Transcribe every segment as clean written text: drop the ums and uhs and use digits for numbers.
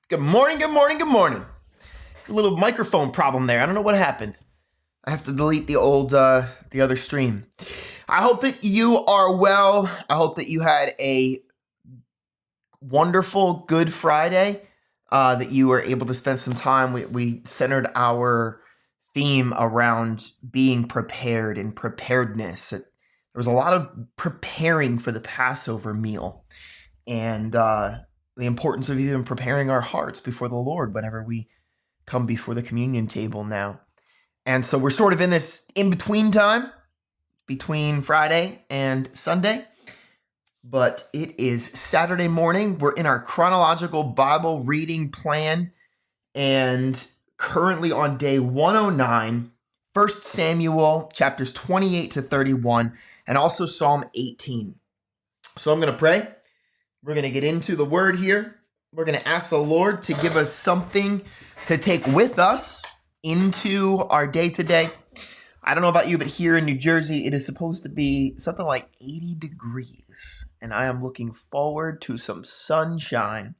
Good morning, good morning, good morning. A little microphone problem there. I don't know what happened. I have to delete the other stream. I hope that you are well. I hope that you had a wonderful Good Friday, that you were able to spend some time. We centered our theme around being prepared and preparedness. There was a lot of preparing for the Passover meal, and the importance of even preparing our hearts before the Lord whenever we come before the communion table now. And so we're sort of in this in-between time between Friday and Sunday, but it is Saturday morning. We're in our chronological Bible reading plan and currently on day 109, 1 Samuel chapters 28 to 31, and also Psalm 18. So I'm going to pray. We're going to get into the word here. We're going to ask the Lord to give us something to take with us into our day today. I don't know about you, but here in New Jersey, it is supposed to be something like 80 degrees, and I am looking forward to some sunshine.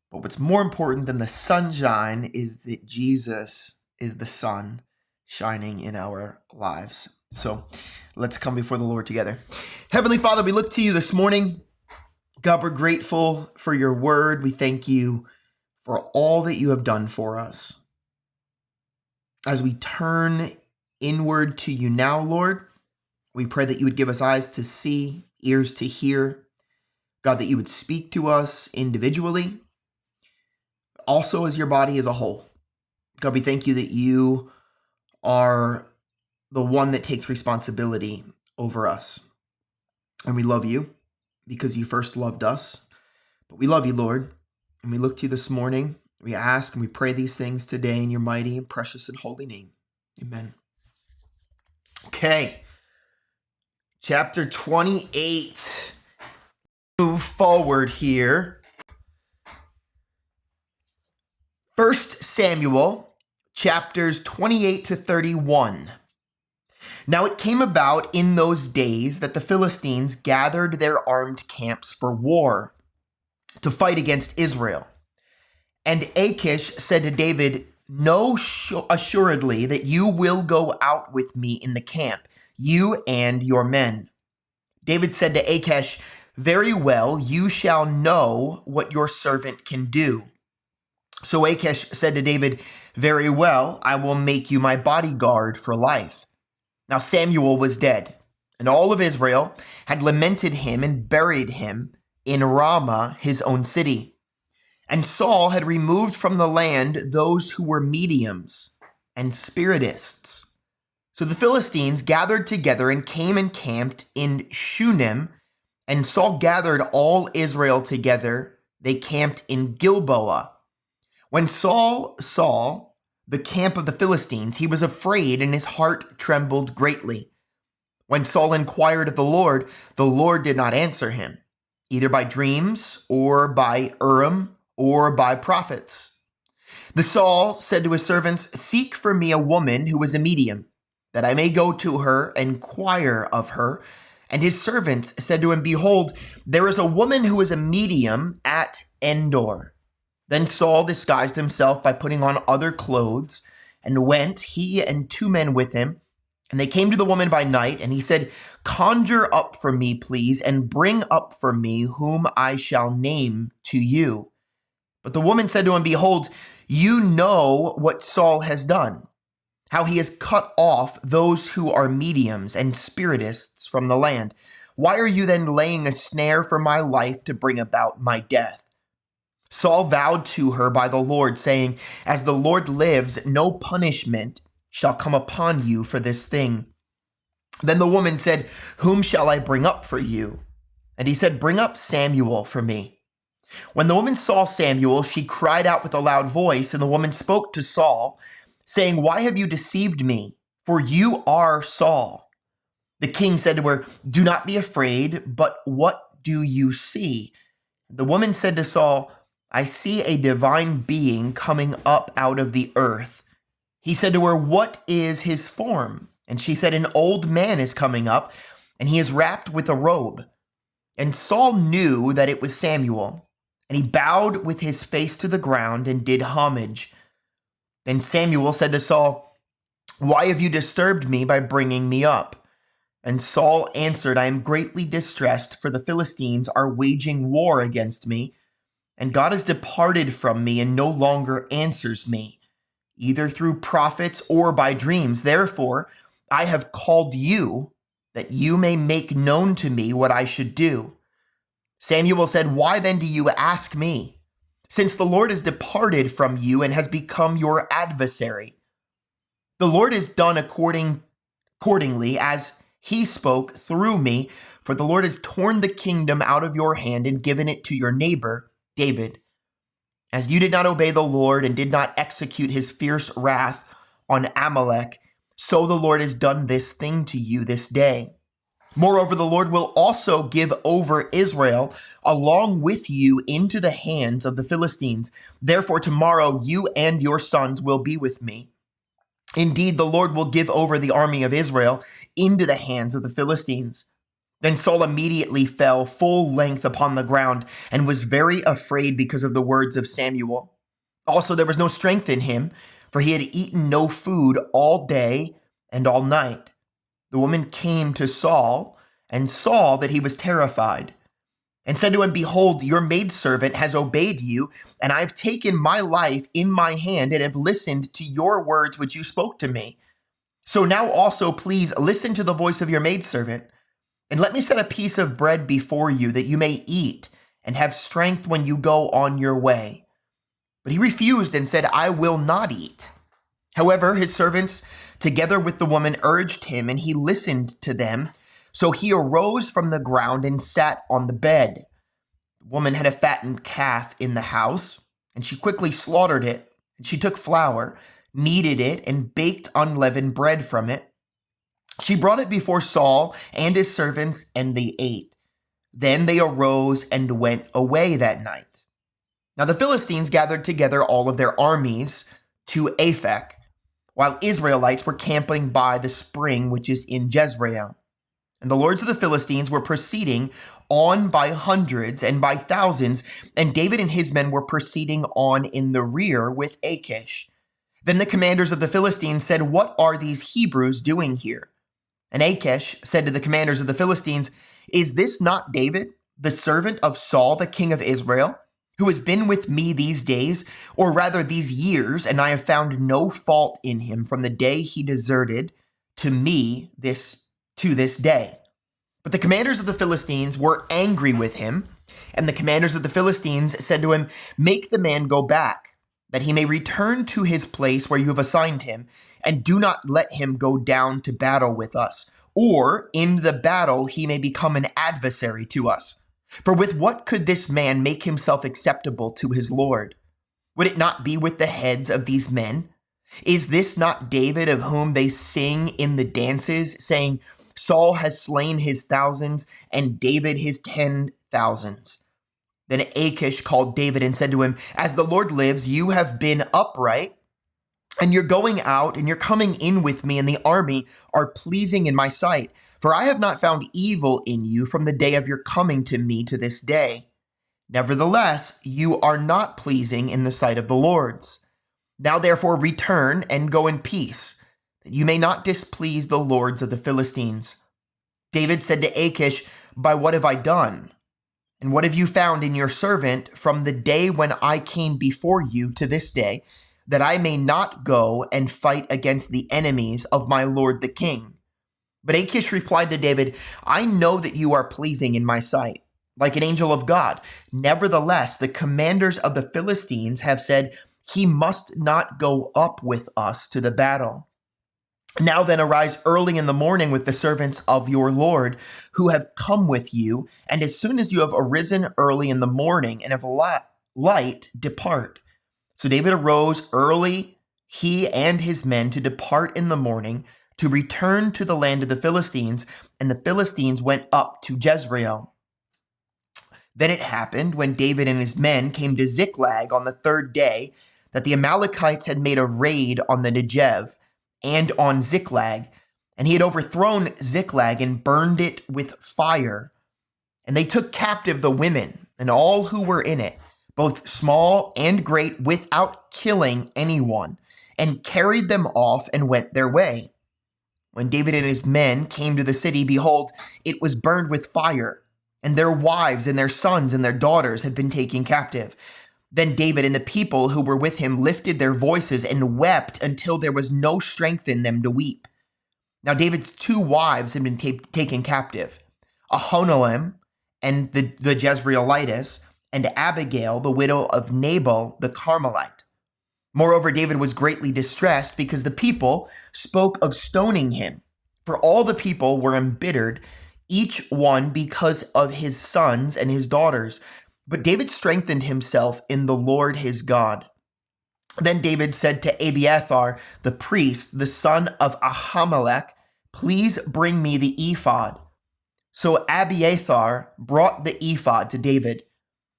But what's more important than the sunshine is that Jesus is the sun shining in our lives. So let's come before the Lord together. Heavenly Father, we look to you this morning. God, we're grateful for your word. We thank you for all that you have done for us. As we turn inward to you now, Lord, we pray that you would give us eyes to see, ears to hear. God, that you would speak to us individually, also as your body as a whole. God, we thank you that you are the one that takes responsibility over us. And we love you because you first loved us. But we love you, Lord, and we look to you this morning. We ask and we pray these things today in your mighty and precious and holy name. Amen. Okay. Chapter 28. Move forward here. 1 Samuel chapters 28 to 31. Now it came about in those days that the Philistines gathered their armed camps for war to fight against Israel. And Achish said to David, "Know assuredly that you will go out with me in the camp, you and your men." David said to Achish, "Very well, you shall know what your servant can do." So Achish said to David, "Very well, I will make you my bodyguard for life." Now Samuel was dead, and all of Israel had lamented him and buried him in Ramah, his own city. And Saul had removed from the land those who were mediums and spiritists. So the Philistines gathered together and came and camped in Shunem, and Saul gathered all Israel together. They camped in Gilboa. When Saul saw the camp of the Philistines, he was afraid and his heart trembled greatly. When Saul inquired of the Lord did not answer him, either by dreams or by Urim or by prophets. The Saul said to his servants, "Seek for me a woman who is a medium, that I may go to her and inquire of her." And his servants said to him, "Behold, there is a woman who is a medium at Endor." Then Saul disguised himself by putting on other clothes and went, he and 2 men with him. And they came to the woman by night, and he said, "Conjure up for me, please, and bring up for me whom I shall name to you." But the woman said to him, "Behold, you know what Saul has done, how he has cut off those who are mediums and spiritists from the land. Why are you then laying a snare for my life to bring about my death?" Saul vowed to her by the Lord, saying, "As the Lord lives, no punishment shall come upon you for this thing." Then the woman said, "Whom shall I bring up for you?" And he said, "Bring up Samuel for me." When the woman saw Samuel, she cried out with a loud voice, and the woman spoke to Saul, saying, "Why have you deceived me? For you are Saul." The king said to her, "Do not be afraid, but what do you see?" The woman said to Saul, "I see a divine being coming up out of the earth." He said to her, "What is his form?" And she said, "An old man is coming up, and he is wrapped with a robe." And Saul knew that it was Samuel. And he bowed with his face to the ground and did homage. Then Samuel said to Saul, "Why have you disturbed me by bringing me up?" And Saul answered, "I am greatly distressed, for the Philistines are waging war against me, and God has departed from me and no longer answers me, either through prophets or by dreams. Therefore, I have called you, that you may make known to me what I should do." Samuel said, "Why then do you ask me? Since the Lord has departed from you and has become your adversary. The Lord has done accordingly as he spoke through me, for the Lord has torn the kingdom out of your hand and given it to your neighbor, David. As you did not obey the Lord and did not execute his fierce wrath on Amalek, so the Lord has done this thing to you this day. Moreover, the Lord will also give over Israel along with you into the hands of the Philistines. Therefore, tomorrow you and your sons will be with me. Indeed, the Lord will give over the army of Israel into the hands of the Philistines." Then Saul immediately fell full length upon the ground and was very afraid because of the words of Samuel. Also, there was no strength in him, for he had eaten no food all day and all night. The woman came to Saul and saw that he was terrified and said to him, "Behold, your maidservant has obeyed you, and I have taken my life in my hand and have listened to your words which you spoke to me. So now also please listen to the voice of your maidservant, and let me set a piece of bread before you that you may eat and have strength when you go on your way." But he refused and said, "I will not eat." However, his servants, together with the woman, urged him, and he listened to them. So he arose from the ground and sat on the bed. The woman had a fattened calf in the house, and she quickly slaughtered it. And she took flour, kneaded it, and baked unleavened bread from it. She brought it before Saul and his servants, and they ate. Then they arose and went away that night. Now the Philistines gathered together all of their armies to Aphek, while Israelites were camping by the spring which is in Jezreel. And the lords of the Philistines were proceeding on by hundreds and by thousands, and David and his men were proceeding on in the rear with Achish. Then the commanders of the Philistines said, "What are these Hebrews doing here?" And Achish said to the commanders of the Philistines, "Is this not David, the servant of Saul, the king of Israel, who has been with me these days, or rather these years, and I have found no fault in him from the day he deserted to me to this day?" But the commanders of the Philistines were angry with him, and the commanders of the Philistines said to him, "Make the man go back, that he may return to his place where you have assigned him, and do not let him go down to battle with us, or in the battle he may become an adversary to us. For with what could this man make himself acceptable to his Lord? Would it not be with the heads of these men? Is this not David of whom they sing in the dances, saying, 'Saul has slain his thousands, and David his 10,000s?'" Then Achish called David and said to him, "As the Lord lives, you have been upright, and your going out and your coming in with me in the army are pleasing in my sight. For I have not found evil in you from the day of your coming to me to this day. Nevertheless, you are not pleasing in the sight of the lords. Now therefore return and go in peace, that you may not displease the lords of the Philistines." David said to Achish, "By what have I done? And what have you found in your servant from the day when I came before you to this day, that I may not go and fight against the enemies of my lord the king?" But Achish replied to David, "I know that you are pleasing in my sight, like an angel of God. Nevertheless, the commanders of the Philistines have said, 'He must not go up with us to the battle.' Now then, arise early in the morning with the servants of your Lord who have come with you, and as soon as you have arisen early in the morning and have light, depart." So David arose early, he and his men, to depart in the morning, to return to the land of the Philistines, and the Philistines went up to Jezreel. Then it happened, when David and his men came to Ziklag on the third day, that the Amalekites had made a raid on the Negev and on Ziklag, and he had overthrown Ziklag and burned it with fire. And they took captive the women and all who were in it, both small and great, without killing anyone, and carried them off and went their way. When David and his men came to the city, behold, it was burned with fire, and their wives and their sons and their daughters had been taken captive. Then David and the people who were with him lifted their voices and wept until there was no strength in them to weep. Now David's two wives had been taken captive, Ahinoam and the Jezreelitess, and Abigail, the widow of Nabal the Carmelite. Moreover, David was greatly distressed because the people spoke of stoning him, for all the people were embittered, each one because of his sons and his daughters. But David strengthened himself in the Lord his God. Then David said to Abiathar the priest, the son of Ahimelech, "Please bring me the ephod." So Abiathar brought the ephod to David.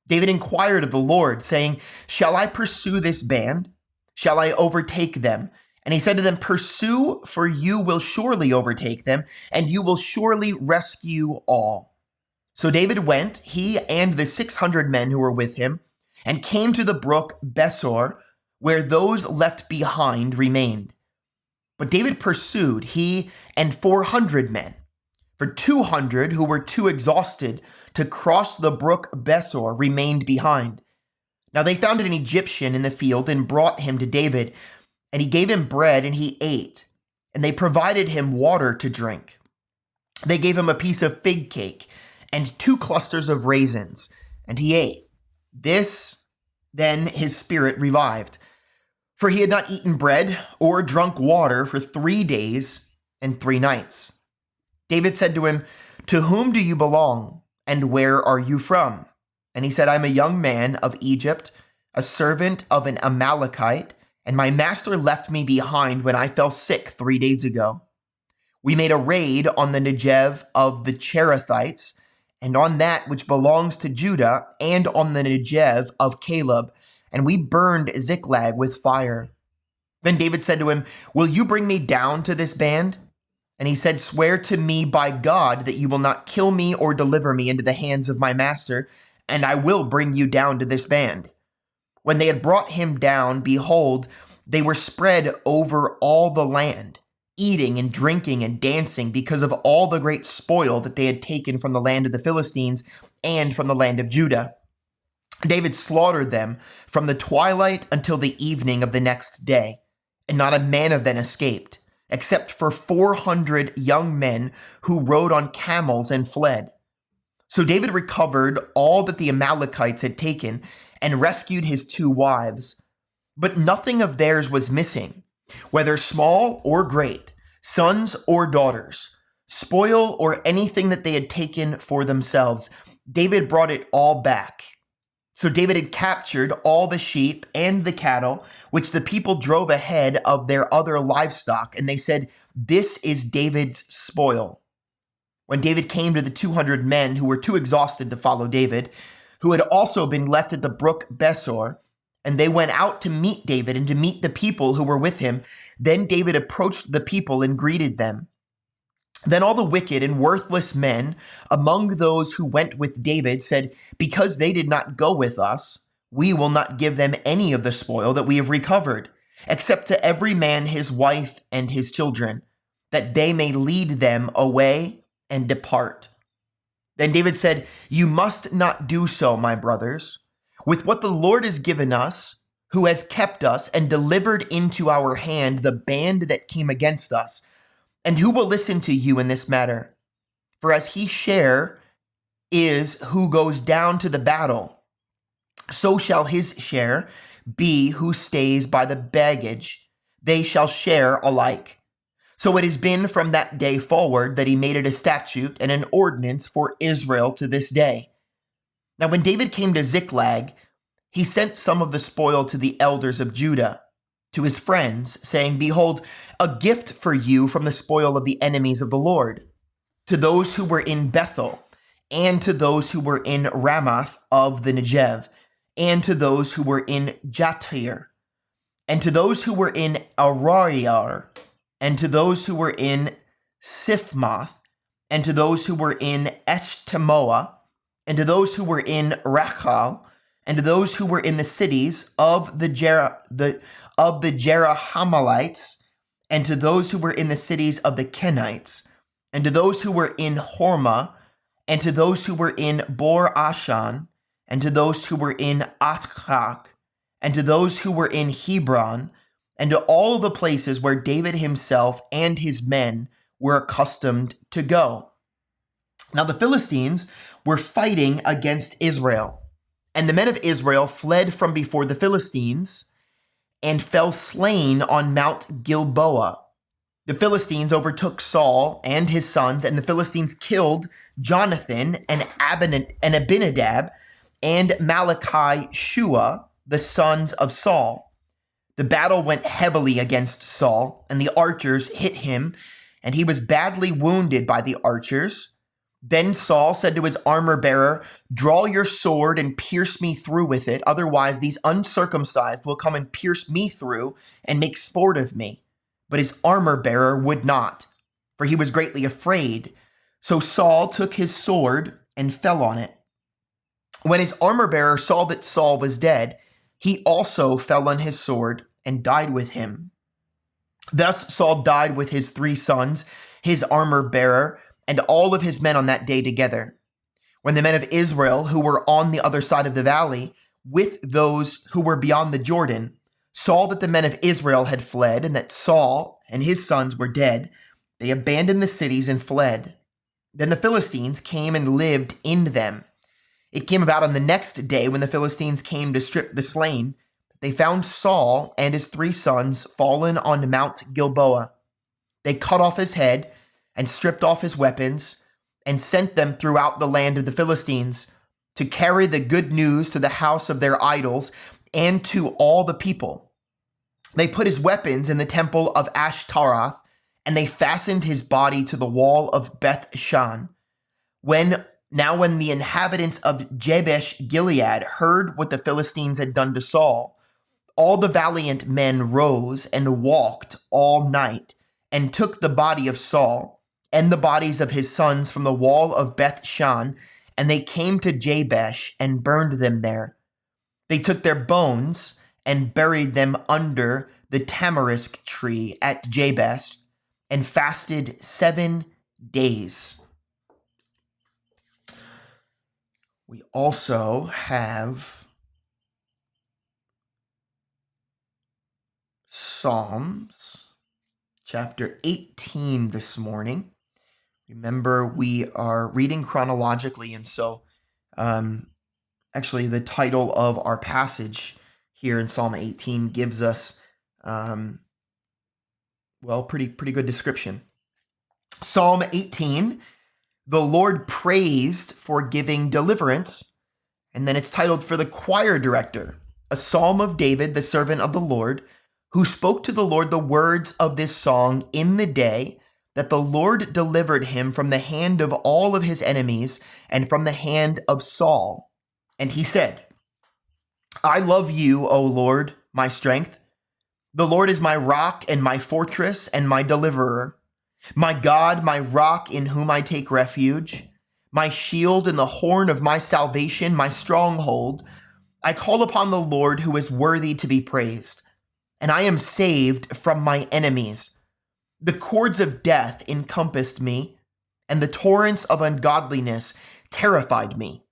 David inquired of the Lord, saying, "Shall I pursue this band? Shall I overtake them?" And he said to them, "Pursue, for you will surely overtake them, and you will surely rescue all." So David went, he and the 600 men who were with him, and came to the brook Besor, where those left behind remained. But David pursued, he and 400 men. For 200 who were too exhausted to cross the brook Besor remained behind. Now they found an Egyptian in the field and brought him to David, and he gave him bread and he ate, and they provided him water to drink. They gave him a piece of fig cake and 2 clusters of raisins, and he ate. Then his spirit revived, for he had not eaten bread or drunk water for 3 days and 3 nights. David said to him, "To whom do you belong, and where are you from?" And he said, "I am a young man of Egypt, a servant of an Amalekite, and my master left me behind when I fell sick 3 days ago. We made a raid on the Negev of the Cherethites, and on that which belongs to Judah, and on the Negev of Caleb, and we burned Ziklag with fire." Then David said to him, "Will you bring me down to this band?" And he said, "Swear to me by God that you will not kill me or deliver me into the hands of my master, and I will bring you down to this band." When they had brought him down, behold, they were spread over all the land, eating and drinking and dancing because of all the great spoil that they had taken from the land of the Philistines and from the land of Judah. David slaughtered them from the twilight until the evening of the next day, and not a man of them escaped, except for 400 young men who rode on camels and fled. So David recovered all that the Amalekites had taken and rescued his 2 wives. But nothing of theirs was missing, whether small or great, sons or daughters, spoil or anything that they had taken for themselves. David brought it all back. So David had captured all the sheep and the cattle, which the people drove ahead of their other livestock, and they said, "This is David's spoil." When David came to the 200 men who were too exhausted to follow David, who had also been left at the brook Besor, and they went out to meet David and to meet the people who were with him, then David approached the people and greeted them. Then all the wicked and worthless men among those who went with David said, "Because they did not go with us, we will not give them any of the spoil that we have recovered, except to every man his wife and his children, that they may lead them away and depart." Then David said, "You must not do so, my brothers. With what the Lord has given us, who has kept us and delivered into our hand the band that came against us, and who will listen to you in this matter? For as he share is who goes down to the battle, so shall his share be who stays by the baggage. They shall share alike." So it has been from that day forward that he made it a statute and an ordinance for Israel to this day. Now when David came to Ziklag, he sent some of the spoil to the elders of Judah, to his friends, saying, "Behold, a gift for you from the spoil of the enemies of the Lord, to those who were in Bethel, and to those who were in Ramoth of the Negev, and to those who were in Jatir, and to those who were in Arariar, and to those who were in Siphmoth, and to those who were in Eshtemoa, and to those who were in Rachal, and to those who were in the cities of the Jerahmeelites, and to those who were in the cities of the Kenites, and to those who were in Hormah, and to those who were in Bor Ashan, and to those who were in Atkak, and to those who were in Hebron, and to all the places where David himself and his men were accustomed to go. Now the Philistines were fighting against Israel, and the men of Israel fled from before the Philistines and fell slain on Mount Gilboa. The Philistines overtook Saul and his sons, and the Philistines killed Jonathan and Abinadab and Malachi Shua, the sons of Saul. The battle went heavily against Saul, and the archers hit him, and he was badly wounded by the archers. Then Saul said to his armor-bearer, "Draw your sword and pierce me through with it, otherwise these uncircumcised will come and pierce me through and make sport of me." But his armor-bearer would not, for he was greatly afraid. So Saul took his sword and fell on it. When his armor-bearer saw that Saul was dead, he also fell on his sword and died with him. Thus Saul died with his 3 sons, his armor-bearer, and all of his men on that day together. When the men of Israel, who were on the other side of the valley, with those who were beyond the Jordan, saw that the men of Israel had fled, and that Saul and his sons were dead, they abandoned the cities and fled. Then the Philistines came and lived in them. It came about on the next day, when the Philistines came to strip the slain, that they found Saul and his 3 sons fallen on Mount Gilboa. They cut off his head and stripped off his weapons, and sent them throughout the land of the Philistines to carry the good news to the house of their idols and to all the people. They put his weapons in the temple of Ashtaroth, and they fastened his body to the wall of Beth Shan. When the inhabitants of Jabesh Gilead heard what the Philistines had done to Saul, all the valiant men rose and walked all night, and took the body of Saul and the bodies of his sons from the wall of Beth Shan, and they came to Jabesh and burned them there. They took their bones and buried them under the tamarisk tree at Jabesh, and fasted 7 days. We also have Psalms chapter 18 this morning. Remember, we are reading chronologically, and so actually the title of our passage here in Psalm 18 gives us, pretty good description. Psalm 18, the Lord praised for giving deliverance, and then it's titled for the choir director, a psalm of David, the servant of the Lord, who spoke to the Lord the words of this song in the day that the Lord delivered him from the hand of all of his enemies and from the hand of Saul. And he said, "I love you, O Lord, my strength. The Lord is my rock and my fortress and my deliverer, my God, my rock in whom I take refuge, my shield and the horn of my salvation, my stronghold. I call upon the Lord who is worthy to be praised, and I am saved from my enemies. The cords of death encompassed me, and the torrents of ungodliness terrified me.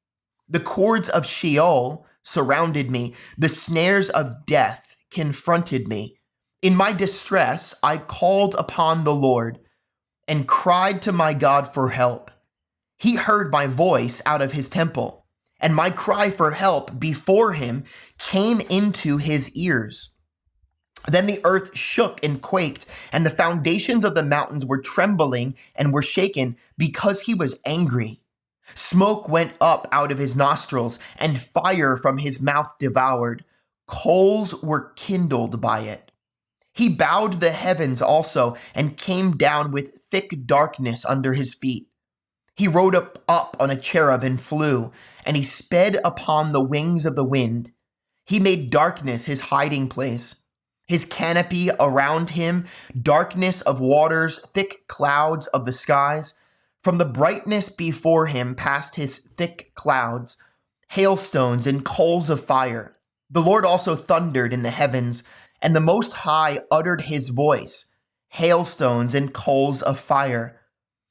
The cords of Sheol surrounded me. The snares of death confronted me. In my distress, I called upon the Lord and cried to my God for help. He heard my voice out of his temple, and my cry for help before him came into his ears. Then the earth shook and quaked, and the foundations of the mountains were trembling and were shaken because he was angry. Smoke went up out of his nostrils, and fire from his mouth devoured. Coals were kindled by it. He bowed the heavens also, and came down with thick darkness under his feet. He rode up on a cherub and flew, and he sped upon the wings of the wind. He made darkness his hiding place. His canopy around him, darkness of waters, thick clouds of the skies. From the brightness before him past his thick clouds, hailstones and coals of fire. The Lord also thundered in the heavens, and the Most High uttered his voice, hailstones and coals of fire.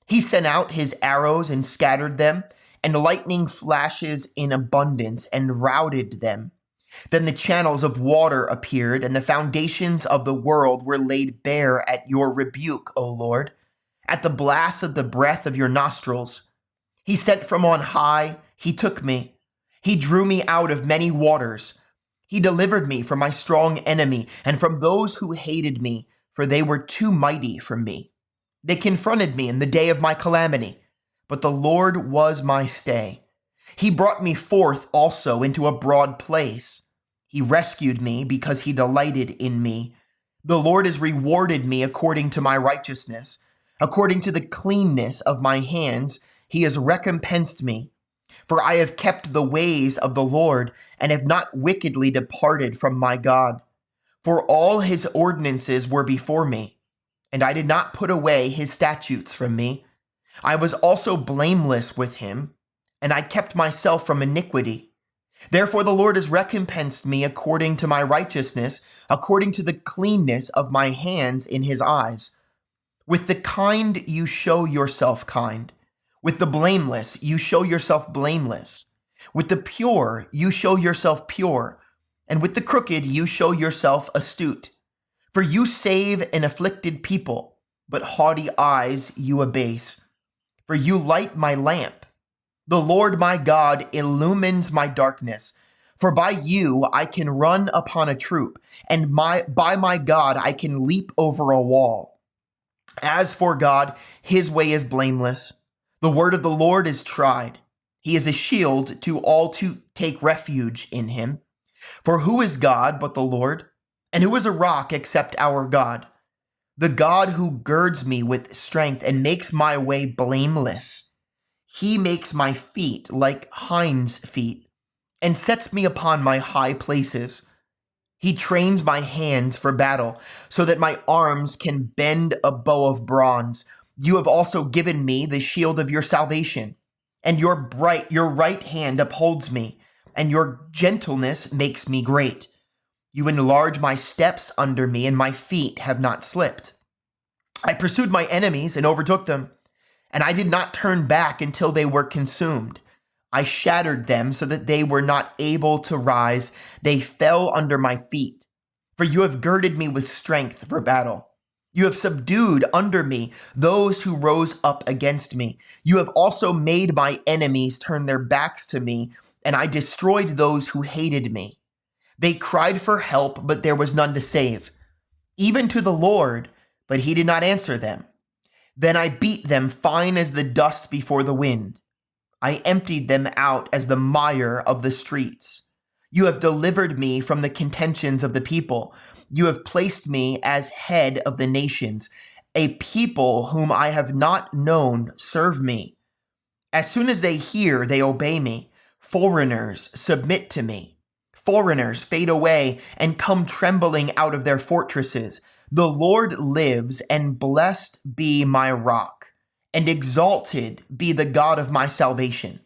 He sent out his arrows and scattered them, and lightning flashes in abundance and routed them. Then the channels of water appeared, and the foundations of the world were laid bare at your rebuke, O Lord, at the blast of the breath of your nostrils. He sent from on high, he took me. He drew me out of many waters. He delivered me from my strong enemy and from those who hated me, for they were too mighty for me. They confronted me in the day of my calamity, but the Lord was my stay. He brought me forth also into a broad place. He rescued me because he delighted in me. The Lord has rewarded me according to my righteousness. According to the cleanness of my hands, he has recompensed me. For I have kept the ways of the Lord and have not wickedly departed from my God. For all his ordinances were before me, and I did not put away his statutes from me. I was also blameless with him, and I kept myself from iniquity. Therefore the Lord has recompensed me according to my righteousness, according to the cleanness of my hands in his eyes. With the kind you show yourself kind. With the blameless you show yourself blameless. With the pure you show yourself pure. And with the crooked you show yourself astute. For you save an afflicted people, but haughty eyes you abase. For you light my lamp. The Lord my God illumines my darkness. For by you I can run upon a troop, and by my God I can leap over a wall. As for God, his way is blameless. The word of the Lord is tried. He is a shield to all who take refuge in him. For who is God but the Lord? And who is a rock except our God? The God who girds me with strength and makes my way blameless. He makes my feet like hinds' feet and sets me upon my high places. He trains my hands for battle so that my arms can bend a bow of bronze. You have also given me the shield of your salvation, and your right hand upholds me, and your gentleness makes me great. You enlarge my steps under me, and my feet have not slipped. I pursued my enemies and overtook them, and I did not turn back until they were consumed. I shattered them so that they were not able to rise. They fell under my feet. For you have girded me with strength for battle. You have subdued under me those who rose up against me. You have also made my enemies turn their backs to me, and I destroyed those who hated me. They cried for help, but there was none to save. Even to the Lord, but he did not answer them. Then I beat them fine as the dust before the wind. I emptied them out as the mire of the streets. You have delivered me from the contentions of the people. You have placed me as head of the nations. A people whom I have not known serve me. As soon as they hear, they obey me. Foreigners submit to me. Foreigners fade away and come trembling out of their fortresses. The Lord lives, and blessed be my rock, and exalted be the God of my salvation.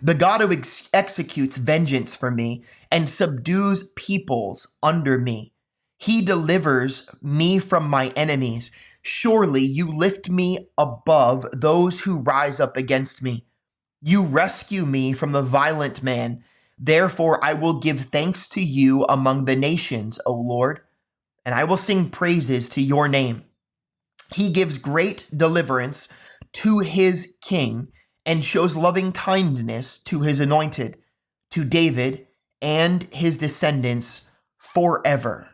The God who executes vengeance for me and subdues peoples under me. He delivers me from my enemies. Surely you lift me above those who rise up against me. You rescue me from the violent man. Therefore I will give thanks to you among the nations, O Lord, and I will sing praises to your name. He gives great deliverance to his king and shows loving kindness to his anointed, to David and his descendants forever.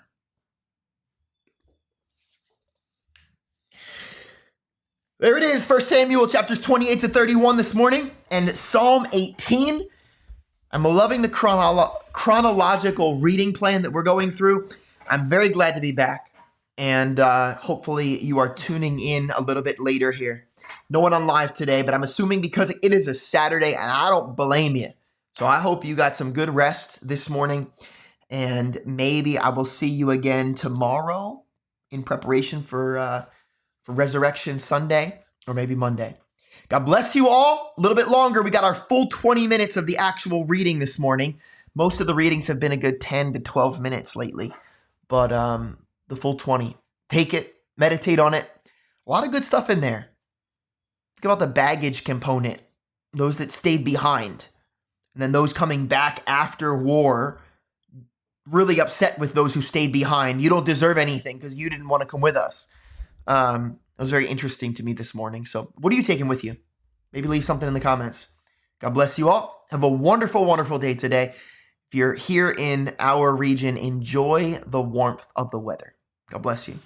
There it is, 1 Samuel chapters 28 to 31 this morning, and Psalm 18. I'm loving the chronological reading plan that we're going through. I'm very glad to be back, and hopefully you are tuning in a little bit later here. No one on live today, but I'm assuming because it is a Saturday, and I don't blame you. So I hope you got some good rest this morning, and maybe I will see you again tomorrow in preparation for Resurrection Sunday, or maybe Monday. God bless you all. A little bit longer. We got our full 20 minutes of the actual reading this morning. Most of the readings have been a good 10 to 12 minutes lately, but the full 20. Take it, meditate on it. A lot of good stuff in there. Think about the baggage component, those that stayed behind, and then those coming back after war, really upset with those who stayed behind. You don't deserve anything because you didn't want to come with us. It was very interesting to me this morning. So what are you taking with you? Maybe leave something in the comments. God bless you all. Have a wonderful, wonderful day today. If you're here in our region, enjoy the warmth of the weather. God bless you.